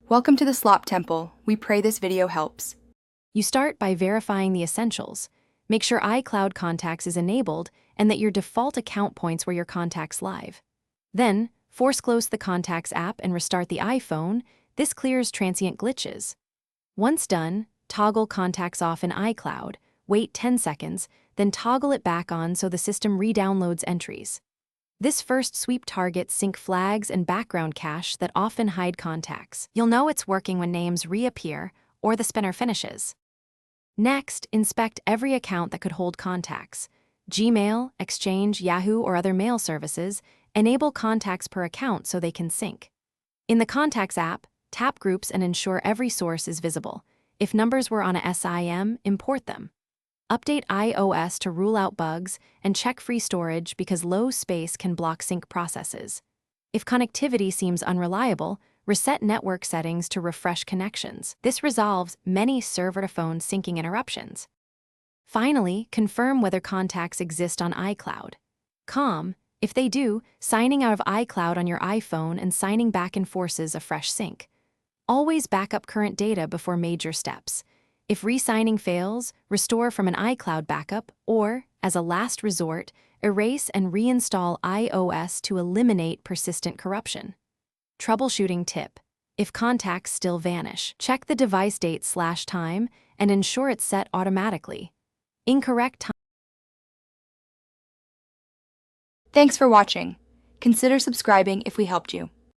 Welcome to the Slop Temple. We pray this video helps. You start by verifying the essentials. Make sure iCloud Contacts is enabled and that your default account points where your contacts live. Then, force close the Contacts app and restart the iPhone. This clears transient glitches. Once done, toggle Contacts off in iCloud, wait 10 seconds, then toggle it back on so the system re-downloads entries. This first sweep targets sync flags and background cache that often hide contacts. You'll know it's working when names reappear or the spinner finishes. Next, inspect every account that could hold contacts. Gmail, Exchange, Yahoo, or other mail services, enable contacts per account so they can sync. In the Contacts app, tap groups and ensure every source is visible. If numbers were on a SIM, import them. Update iOS to rule out bugs and check free storage because low space can block sync processes. If connectivity seems unreliable, reset network settings to refresh connections. This resolves many server-to-phone syncing interruptions. Finally, confirm whether contacts exist on iCloud. If they do, signing out of iCloud on your iPhone and signing back enforces a fresh sync. Always back up current data before major steps. If re-signing fails, restore from an iCloud backup or, as a last resort, erase and reinstall iOS to eliminate persistent corruption. Troubleshooting tip. If contacts still vanish, check the device date/time and ensure it's set automatically. Incorrect time. Thanks for watching. Consider subscribing if we helped you.